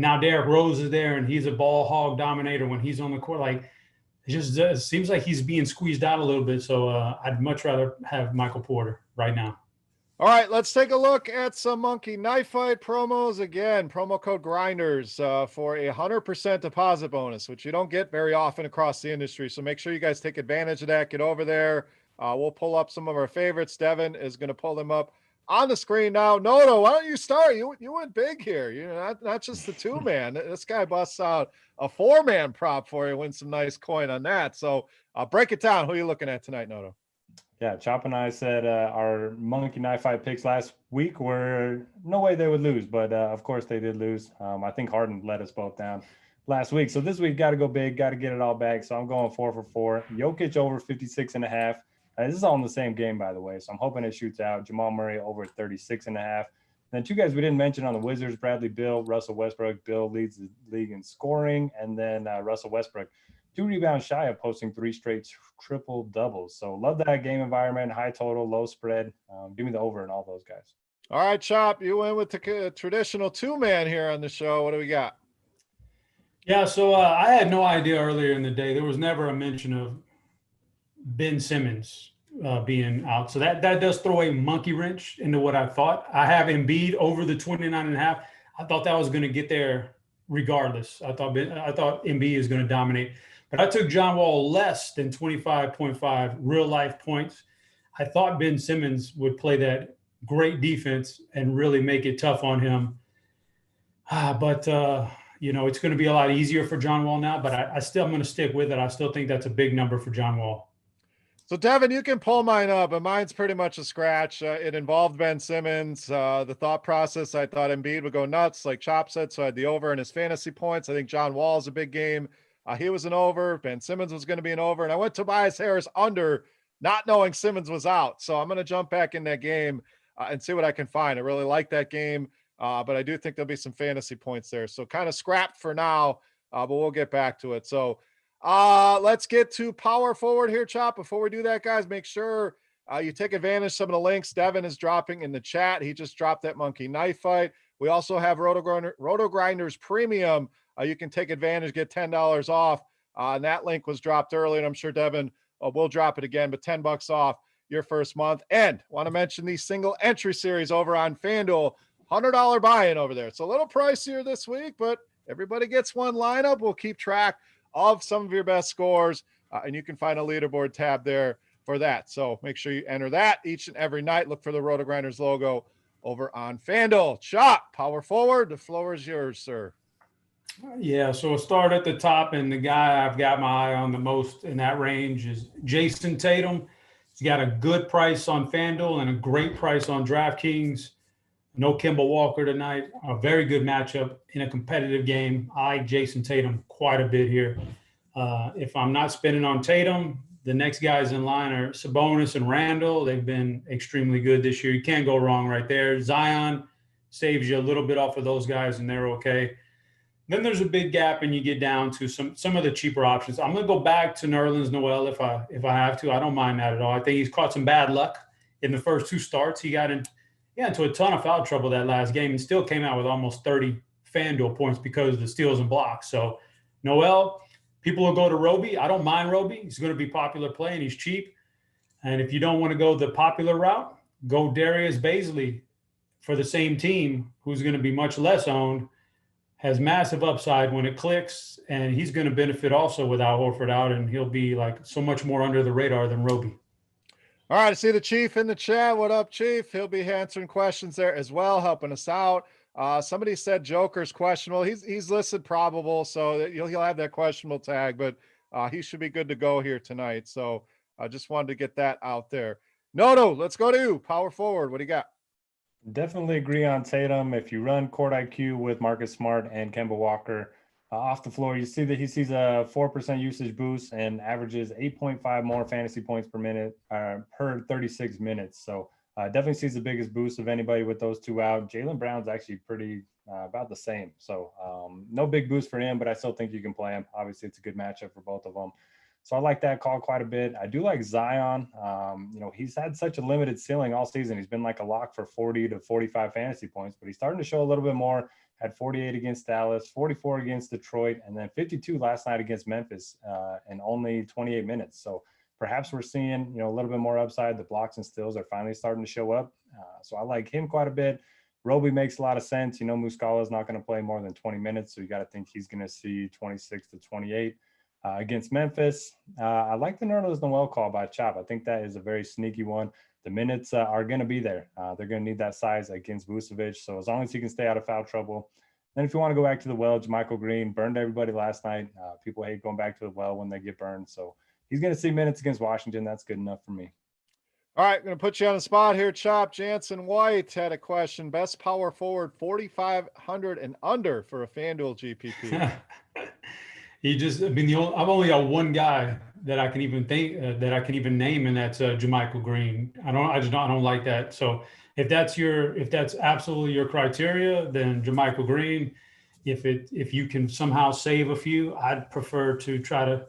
now Derrick Rose is there and he's a ball hog dominator when he's on the court. Like it seems like he's being squeezed out a little bit. So I'd much rather have Michael Porter right now. All right, let's take a look at some monkey knife fight promos. Again, promo code Grinders for a 100% deposit bonus, which you don't get very often across the industry. So make sure you guys take advantage of that. Get over there. We'll pull up some of our favorites. Devin is going to pull them up on the screen now. Noto, why don't you start? You went big here. You know, not just the 2-man. This guy busts out a 4-man prop for you. Win some nice coin on that. So break it down. Who are you looking at tonight, Noto? Yeah, Chop and I said our Monkey Knife Fight picks last week were no way they would lose, but of course they did lose. I think Harden let us both down last week. So this week, got to go big, got to get it all back. So I'm going 4 for 4. Jokic over 56.5. This is all in the same game, by the way. So I'm hoping it shoots out. Jamal Murray over 36.5. Then 2 guys we didn't mention on the Wizards, Bradley Beal, Russell Westbrook. Bill leads the league in scoring. And then Russell Westbrook, 2 rebounds shy of posting 3 straight triple doubles. So love that game environment, high total, low spread. Give me the over and all those guys. All right, Chop, you went with the traditional 2-man here on the show. What do we got? Yeah, so I had no idea earlier in the day. There was never a mention of Ben Simmons being out. So that does throw a monkey wrench into what I thought. I have Embiid over the 29.5. I thought that was going to get there regardless. I thought Embiid is going to dominate. But I took John Wall less than 25.5 real life points. I thought Ben Simmons would play that great defense and really make it tough on him. But it's going to be a lot easier for John Wall now, but I'm going to stick with it. I still think that's a big number for John Wall. So Devin, you can pull mine up, but mine's pretty much a scratch. It involved Ben Simmons. The thought process, I thought Embiid would go nuts, like Chop said. So I had the over in his fantasy points. I think John Wall is a big game. He was an over. Ben Simmons was going to be an over. And I went Tobias Harris under, not knowing Simmons was out. So I'm going to jump back in that game and see what I can find. I really like that game, but I do think there'll be some fantasy points there. So kind of scrapped for now, but we'll get back to it. So let's get to power forward here, Chop. Before we do that, guys, make sure you take advantage of some of the links Devin is dropping in the chat. He just dropped that Monkey Knife Fight. We also have Rotogrinders Premium. You can take advantage, get $10 off. And that link was dropped early, and I'm sure Devin will drop it again, but $10 off your first month. And want to mention the single entry series over on FanDuel, $100 buy-in over there. It's a little pricier this week, but everybody gets one lineup. We'll keep track of some of your best scores, and you can find a leaderboard tab there for that. So make sure you enter that each and every night. Look for the Rotogrinders logo over on FanDuel. Chop, power forward. The floor is yours, sir. Yeah, so we'll start at the top, and the guy I've got my eye on the most in that range is Jason Tatum. He's got a good price on FanDuel and a great price on DraftKings. No Kemba Walker tonight. A very good matchup in a competitive game. I like Jason Tatum quite a bit here. If I'm not spending on Tatum, the next guys in line are Sabonis and Randall. They've been extremely good this year. You can't go wrong right there. Zion saves you a little bit off of those guys, and they're okay. Then there's a big gap, and you get down to some of the cheaper options. I'm going to go back to Nerlens Noel if I have to. I don't mind that at all. I think he's caught some bad luck in the first 2 starts. He got into a ton of foul trouble that last game and still came out with almost 30 FanDuel points because of the steals and blocks. So Noel, people will go to Roby. I don't mind Roby. He's going to be popular play, and he's cheap. And if you don't want to go the popular route, go Darius Bazley for the same team, who's going to be much less owned. Has massive upside when it clicks, and he's going to benefit also with Al Horford out, and he'll be like so much more under the radar than Roby. All right, I see the Chief in the chat. What up, Chief? He'll be answering questions there as well, helping us out. Somebody said Joker's questionable. He's listed probable, so he'll have that questionable tag, but he should be good to go here tonight. So I just wanted to get that out there. Noto, let's go to you. Power forward. What do you got? Definitely agree on Tatum. If you run court IQ with Marcus Smart and Kemba Walker off the floor, you see that he sees a 4% usage boost and averages 8.5 more fantasy points per minute per 36 minutes. So definitely sees the biggest boost of anybody with those 2 out. Jaylen Brown's actually pretty about the same. So no big boost for him, but I still think you can play him. Obviously, it's a good matchup for both of them. So I like that call quite a bit. I do like Zion. He's had such a limited ceiling all season. He's been like a lock for 40 to 45 fantasy points, but he's starting to show a little bit more. Had 48 against Dallas, 44 against Detroit, and then 52 last night against Memphis in only 28 minutes. So perhaps we're seeing, a little bit more upside. The blocks and steals are finally starting to show up. So I like him quite a bit. Roby makes a lot of sense. Muscala is not going to play more than 20 minutes, so you got to think he's going to see 26 to 28. Against Memphis. I like the Nerlens Noel call by Chop. I think that is a very sneaky one. the minutes are going to be there. They're going to need that size against Vucevic. So as long as he can stay out of foul trouble. Then if you want to go back to the well, JaMychal Green burned everybody last night. People hate going back to the well when they get burned. So he's going to see minutes against Washington. That's good enough for me. All right, I'm going to put you on the spot here, Chop. Jansen White had a question. Best power forward 4,500 and under for a FanDuel GPP. I've only got one guy that I can even think that I can even name, and that's JaMychal Green. I don't like that. So if that's absolutely your criteria, then JaMychal Green. If you can somehow save a few, I'd prefer to try to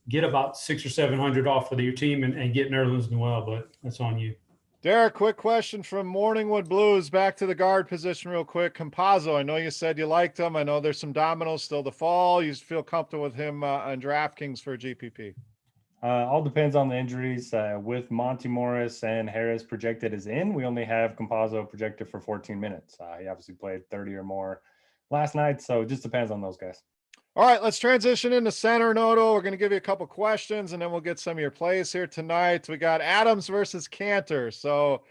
get about 600 or 700 off of your team and get Nerlens Noel, but that's on you. Derek, quick question from Morningwood Blues. Back to the guard position real quick. Campazzo, I know you said you liked him. I know there's some dominoes still to fall. You feel comfortable with him on DraftKings for GPP? All depends on the injuries. With Monty Morris and Harris projected as in, we only have Campazzo projected for 14 minutes. He obviously played 30 or more last night, so it just depends on those guys. All right, let's transition into center, Noto. We're going to give you a couple questions, and then we'll get some of your plays here tonight. We got Adams versus Cantor. So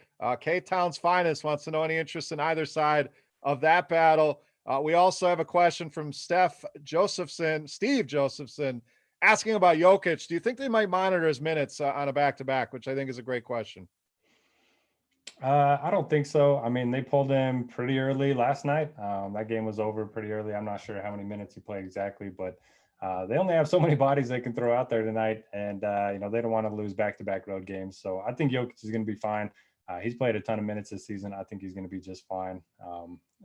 K-Town's finest wants to know any interest in either side of that battle. We also have a question from Steve Josephson, asking about Jokic. Do you think they might monitor his minutes on a back-to-back, which I think is a great question? I don't think so. I mean, they pulled him pretty early last night. That game was over pretty early. I'm not sure how many minutes he played exactly, but they only have so many bodies they can throw out there tonight. And, they don't want to lose back-to-back road games. So I think Jokic is going to be fine. He's played a ton of minutes this season. I think he's going to be just fine.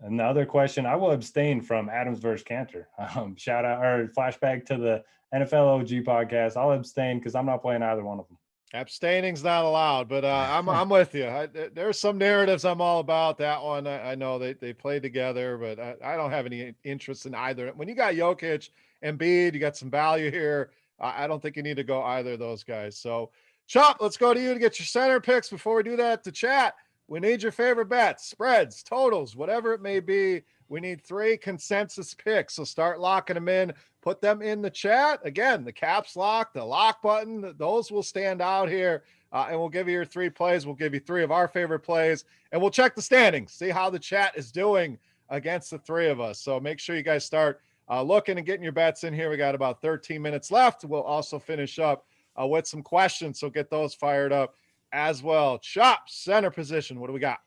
And the other question, I will abstain from Adams versus Cantor. Shout out or flashback to the NFL OG podcast. I'll abstain because I'm not playing either one of them. Abstaining's not allowed, but I'm with you. There's some narratives I'm all about. That one, I know they play together, but I don't have any interest in either. When you got Jokic and Embiid, you got some value here. I don't think you need to go either of those guys. So, Chop, let's go to you to get your center picks. Before we do that, to chat, we need your favorite bets, spreads, totals, whatever it may be. We need 3 consensus picks. So start locking them in. Put them in the chat. Again, the caps lock, the lock button, those will stand out here. And we'll give you your 3 plays. We'll give you 3 of our favorite plays. And we'll check the standings, see how the chat is doing against the 3 of us. So make sure you guys start looking and getting your bets in here. We got about 13 minutes left. We'll also finish up with some questions. So get those fired up as well. Chop, center position. What do we got?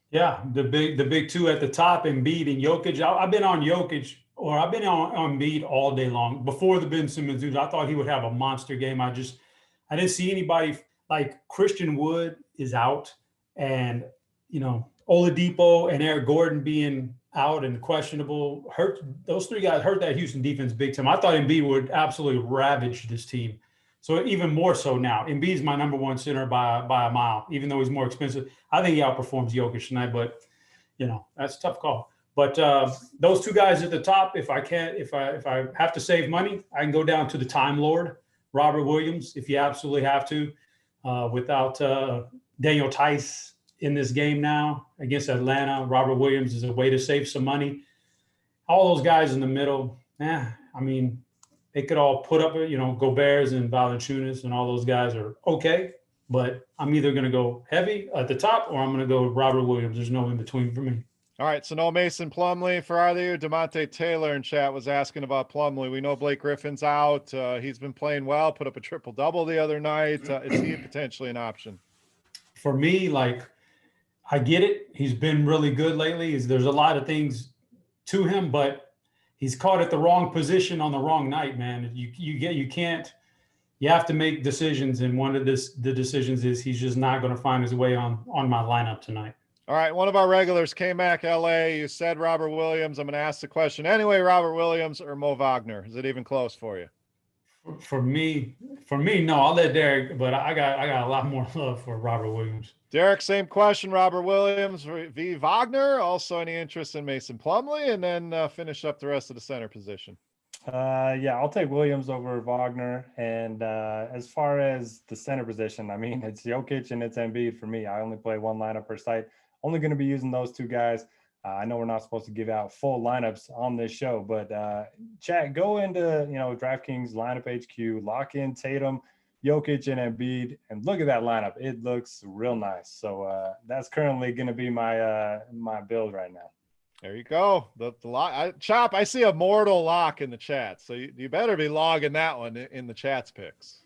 Yeah, the big 2 at the top, Embiid and Jokic. I've been on Jokic, or I've been on Embiid all day long. Before the Ben Simmons news, I thought he would have a monster game. I didn't see anybody like Christian Wood is out, and Oladipo and Eric Gordon being out and questionable hurt. Those 3 guys hurt that Houston defense big time. I thought Embiid would absolutely ravage this team. So even more so now. Embiid's my number 1 center by a mile, even though he's more expensive. I think he outperforms Jokic tonight, but that's a tough call. But those 2 guys at the top, if I have to save money, I can go down to the Time Lord, Robert Williams, if you absolutely have to. Without Daniel Tice in this game now against Atlanta, Robert Williams is a way to save some money. All those guys in the middle, they could all put up, Gobert's and Valanciunas and all those guys are okay, but I'm either going to go heavy at the top or I'm going to go Robert Williams. There's no in between for me. All right, so no Mason Plumlee for either you. DeMonte Taylor in chat was asking about Plumlee. We know Blake Griffin's out. He's been playing well, put up a triple-double the other night. Is he potentially an option? For me, I get it. He's been really good lately. There's a lot of things to him, but he's caught at the wrong position on the wrong night, man. You have to make decisions, and one of the decisions is he's just not going to find his way on my lineup tonight. All right, one of our regulars, K-Mac LA, you said Robert Williams. I'm going to ask the question anyway, Robert Williams or Mo Wagner? Is it even close for you? For me, no. I'll let Derek, but I got a lot more love for Robert Williams. Derek, same question. Robert Williams v. Wagner. Also, any interest in Mason Plumlee, and then finish up the rest of the center position. I'll take Williams over Wagner. And as far as the center position, it's Jokic and it's Embiid for me. I only play 1 lineup per site. Only going to be using those 2 guys. I know we're not supposed to give out full lineups on this show, but chat, go into DraftKings lineup HQ, lock in Tatum, Jokic and Embiid. And look at that lineup. It looks real nice. So that's currently going to be my build right now. There you go. The lock. Chop, I see a mortal lock in the chat. So you better be logging that one in the chat's picks.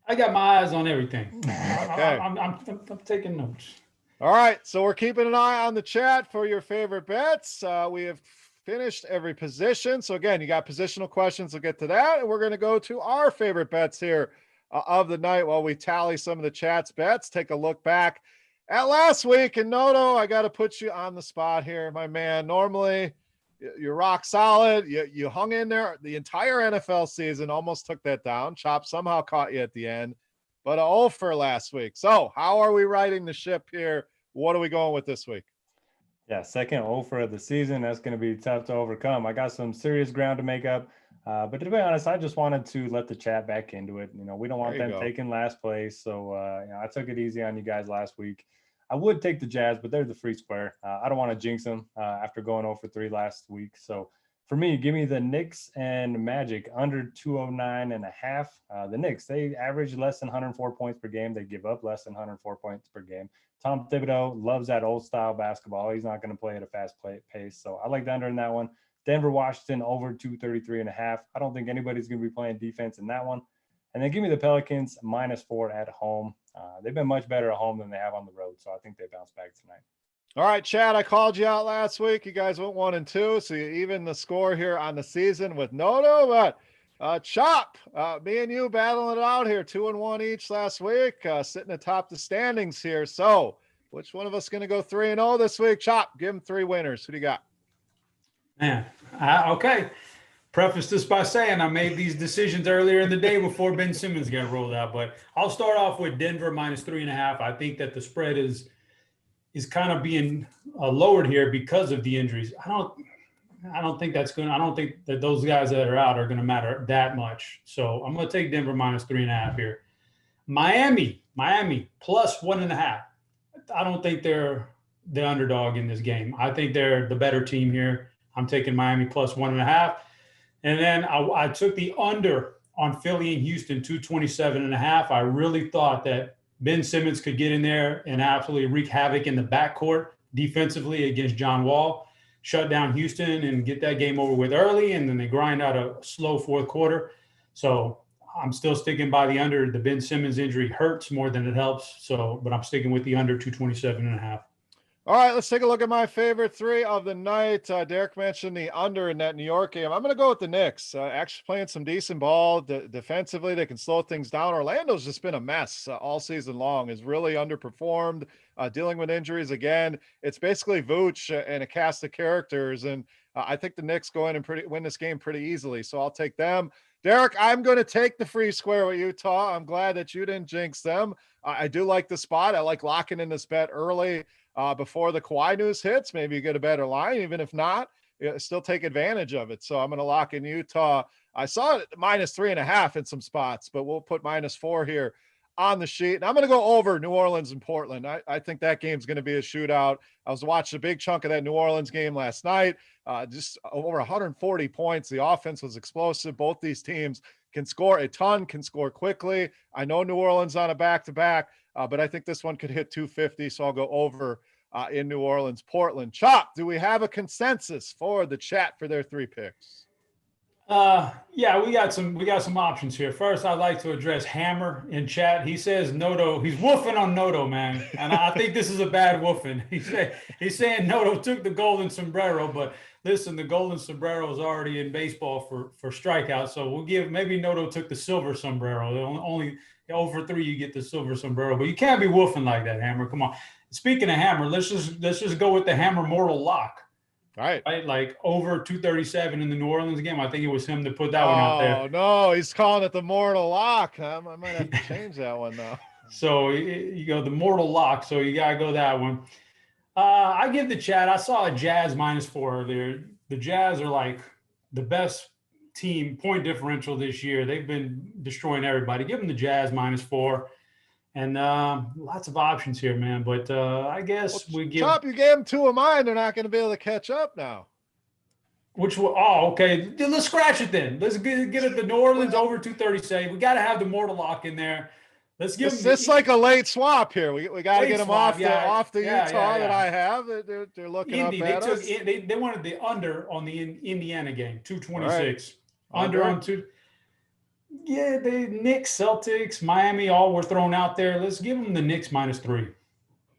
I got my eyes on everything. Okay. I'm taking notes. All right. So we're keeping an eye on the chat for your favorite bets. We have finished every position. So again, you got positional questions. We'll get to that. And we're going to go to our favorite bets here of the night while we tally some of the chat's bets. Take a look back at last week. And Noto, I got to put you on the spot here, my man. Normally, you're rock solid. You hung in there the entire NFL season, almost took that down. Chop somehow caught you at the end, but 0 for last week. So how are we riding the ship here? What are we going with this week? Yeah, second 0 for the season. That's going to be tough to overcome. I got some serious ground to make up. But to be honest, I just wanted to let the chat back into it. We don't want them taking last place. So I took it easy on you guys last week. I would take the Jazz, but they're the free square. I don't want to jinx them after going 0 for 3 last week. So for me, give me the Knicks and Magic under 209.5. The Knicks, they average less than 104 points per game. They give up less than 104 points per game. Tom Thibodeau loves that old style basketball. He's not going to play at a fast pace. So I like the under in that one. Denver, Washington over 233.5. I don't think anybody's going to be playing defense in that one. And then give me the Pelicans -4 at home. They've been much better at home than they have on the road. So I think they bounce back tonight. All right, Chad, I called you out last week. You guys went 1 and 2. So you even the score here on the season with Noto. But Chop, me and you battling it out here, 2 and 1 each last week, sitting atop the standings here. So which one of us is going to go 3 and 0 this week? Chop, give them 3 winners. Who do you got? Man, okay. Preface this by saying I made these decisions earlier in the day before Ben Simmons got rolled out. But I'll start off with Denver -3.5. I think that the spread is kind of being lowered here because of the injuries. I don't think that's going. I don't think that those guys that are out are going to matter that much. So I'm going to take Denver -3.5 here. Miami +1.5. I don't think they're the underdog in this game. I think they're the better team here. I'm taking Miami +1.5. And then I took the under on Philly and Houston, 227.5. I really thought that Ben Simmons could get in there and absolutely wreak havoc in the backcourt defensively against John Wall, shut down Houston and get that game over with early, and then they grind out a slow fourth quarter. So I'm still sticking by the under. The Ben Simmons injury hurts more than it helps. So, but I'm sticking with the under 227.5. All right, let's take a look at my favorite 3 of the night. Derek mentioned the under in that New York game. I'm going to go with the Knicks. Actually playing some decent ball defensively. They can slow things down. Orlando's just been a mess all season long. Has really underperformed, dealing with injuries again. It's basically Vooch and a cast of characters, and I think the Knicks go in and win this game pretty easily. So I'll take them. Derek, I'm going to take the free square with Utah. I'm glad that you didn't jinx them. I do like the spot. I like locking in this bet early. Before the Kawhi news hits, maybe you get a better line. Even if not, still take advantage of it. So I'm going to lock in Utah. I saw it -3.5 in some spots, but we'll put -4 here on the sheet. And I'm going to go over New Orleans and Portland. I think that game's going to be a shootout. I was watching a big chunk of that New Orleans game last night. Just over 140 points. The offense was explosive. Both these teams can score a ton, can score quickly. I know New Orleans on a back-to-back, but I think this one could hit 250, so I'll go over in New Orleans. Portland. Chop, do we have a consensus for the chat for their 3 picks? Yeah, we got some options here. First, I'd like to address Hammer in chat. He says Noto, he's woofing on Noto, man. And I think this is a bad woofing. He's saying Noto took the golden sombrero, but listen, the golden sombrero is already in baseball for strikeouts. So we'll give, maybe Noto took the silver sombrero. Only over 3, you get the silver sombrero, but you can't be woofing like that, Hammer. Come on. Speaking of Hammer, let's just go with the Hammer mortal lock. Right. Like over 237 in the New Orleans game. I think it was him that put that one out there. Oh, no, he's calling it the mortal lock. I might have to change that one now. So you go the mortal lock. So you got to go that one. I give the chat. I saw a Jazz -4 earlier. The Jazz are like the best team point differential this year. They've been destroying everybody. Give them the Jazz -4. And lots of options here, man. But I guess we give. Chop, you gave them 2 of mine. They're not going to be able to catch up now. Which one? Oh, okay. Let's scratch it then. Let's get it. The New Orleans over 230 save. We got to have the Mortalock in there. Let's give them. It's like a late swap here. We got to get them off the Utah that I have. They're looking Indy, up at us. They wanted the under on the Indiana game, 226. Right. Under on 2. Yeah, the Knicks, Celtics, Miami, all were thrown out there. Let's give them the Knicks -3.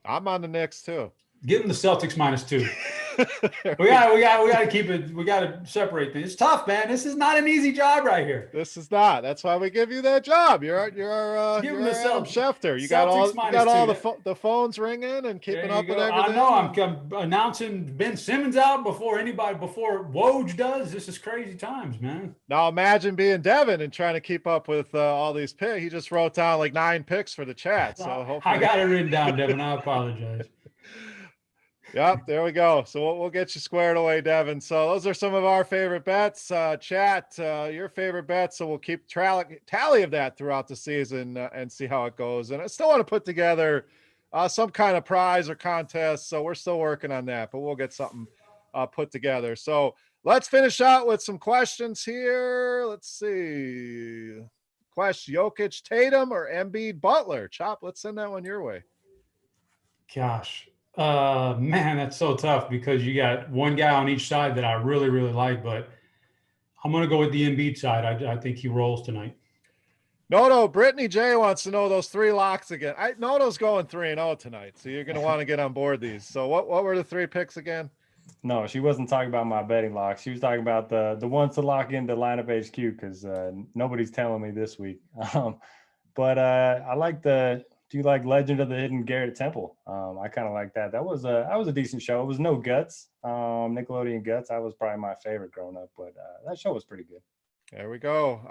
I'm on the Knicks too. Give them the Celtics -2. we got to keep it. We got to separate things. It's tough, man. This is not an easy job right here. This is not. That's why we give you that job. You're Adam Schefter. You got all the phones ringing and keeping up with everything. I know. I'm announcing Ben Simmons out before Woj does. This is crazy times, man. Now imagine being Devin and trying to keep up with all these picks. He just wrote down like 9 picks for the chat. So hopefully I got it written down, Devin. I apologize. Yep, there we go. So we'll get you squared away, Devin. So those are some of our favorite bets. Chat, your favorite bets. So we'll keep tally of that throughout the season and see how it goes. And I still want to put together some kind of prize or contest. So we're still working on that, but we'll get something put together. So let's finish out with some questions here. Let's see. Question: Jokic, Tatum, or Embiid, Butler? Chop, let's send that one your way. Gosh. Man, that's so tough because you got one guy on each side that I really, really like, but I'm going to go with the Embiid side. I think he rolls tonight. Noto, Brittany J wants to know those 3 locks again. Noto's going 3-0 tonight, so you're going to want to get on board these. So what were the 3 picks again? No, she wasn't talking about my betting locks. She was talking about the ones to lock into lineup HQ because nobody's telling me this week. But I like do you like Legend of the Hidden Garrett Temple? I kind of like that. That was a decent show. It was no guts, Nickelodeon guts. That was probably my favorite growing up, but that show was pretty good. There we go.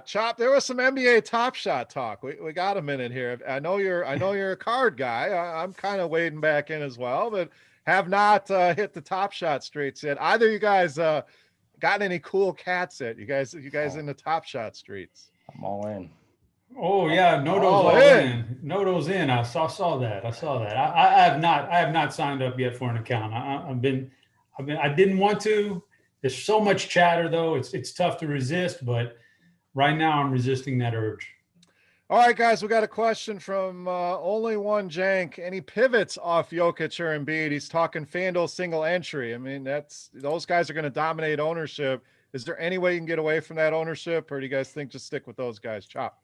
Chop, there was some NBA Top Shot talk. We got a minute here. I know you're a card guy. I'm kind of wading back in as well, but have not hit the Top Shot streets yet. Either you guys got any cool cats yet? You guys in the Top Shot streets? I'm all in. Oh yeah, Noto's all in. Noto's in. I saw that. I have not signed up yet for an account. I didn't want to. There's so much chatter though. It's tough to resist, but right now I'm resisting that urge. All right, guys, we got a question from only one Jank. Any pivots off Jokic or Embiid? He's talking FanDuel single entry. I mean, those guys are going to dominate ownership. Is there any way you can get away from that ownership, or do you guys think just stick with those guys? Chop.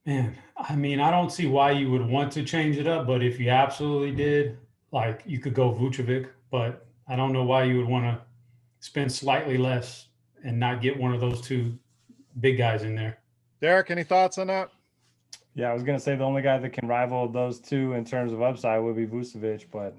Man, I mean, I don't see why you would want to change it up, but if you absolutely did, like you could go Vucevic, but I don't know why you would want to spend slightly less and not get one of those 2 big guys in there. Derek, any thoughts on that? Yeah, I was going to say the only guy that can rival those 2 in terms of upside would be Vucevic, but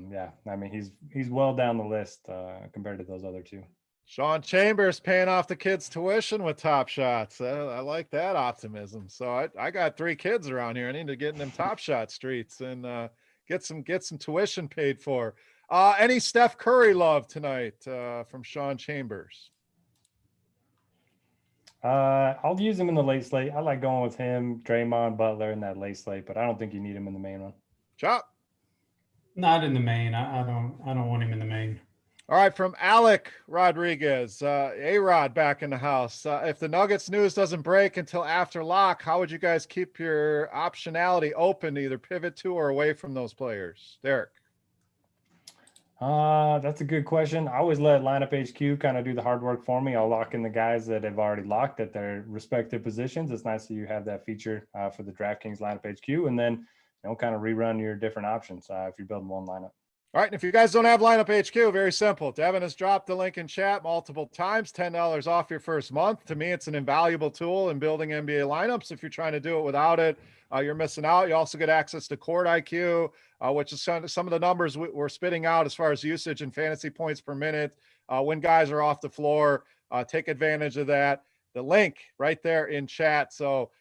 yeah, I mean, he's well down the list compared to those other 2. Sean Chambers paying off the kids' tuition with Top Shots. I like that optimism. So I got 3 kids around here. I need to get in them Top Shot streets and get some tuition paid for. Any Steph Curry love tonight from Sean Chambers? I'll use him in the late slate. I like going with him, Draymond, Butler in that late slate, but I don't think you need him in the main one. Chop. Not in the main. I don't want him in the main. All right, from Alec Rodriguez, A-Rod back in the house. If the Nuggets news doesn't break until after lock, how would you guys keep your optionality open to either pivot to or away from those players? Derek. That's a good question. I always let lineup HQ kind of do the hard work for me. I'll lock in the guys that have already locked at their respective positions. It's nice that you have that feature for the DraftKings lineup HQ, and then kind of rerun your different options if you're building one lineup. All right, and if you guys don't have lineup HQ, very simple. Devin has dropped the link in chat multiple times, $10 off your first month. To me, it's an invaluable tool in building NBA lineups. If you're trying to do it without it, you're missing out. You also get access to Court IQ, which is some of the numbers we're spitting out as far as usage and fantasy points per minute. When guys are off the floor, take advantage of that. The link right there in chat. So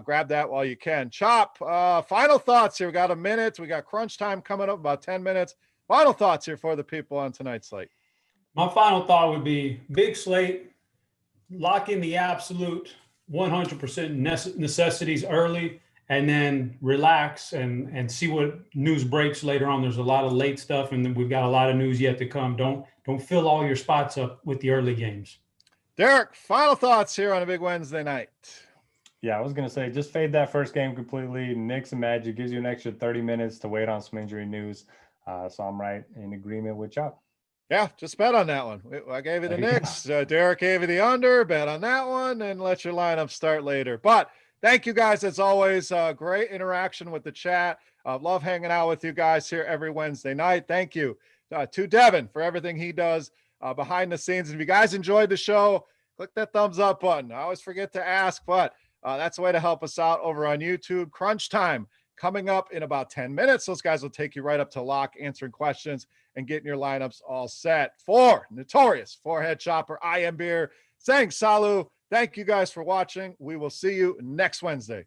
grab that while you can. Chop, final thoughts here. We got a minute. We got crunch time coming up, about 10 minutes. Final thoughts here for the people on tonight's slate. My final thought would be big slate, lock in the absolute 100% necessities early, and then relax and see what news breaks later on. There's a lot of late stuff, and then we've got a lot of news yet to come. don't fill all your spots up with the early games. Derek, final thoughts here on a big Wednesday night. Yeah, I was going to say, just fade that first game completely. Knicks and Magic gives you an extra 30 minutes to wait on some injury news. So I'm right in agreement with Chuck. Yeah, just bet on that one. I gave you the Knicks. Derek gave you the under. Bet on that one and let your lineup start later. But thank you guys, as always. Great interaction with the chat. Love hanging out with you guys here every Wednesday night. Thank you to Devin for everything he does behind the scenes. And if you guys enjoyed the show, click that thumbs up button. I always forget to ask, but that's a way to help us out over on YouTube. Crunch time coming up in about 10 minutes. Those guys will take you right up to lock, answering questions and getting your lineups all set. For Notorious Forehead Chopper, I am Beer, saying salut. Thank you guys for watching. We will see you next Wednesday.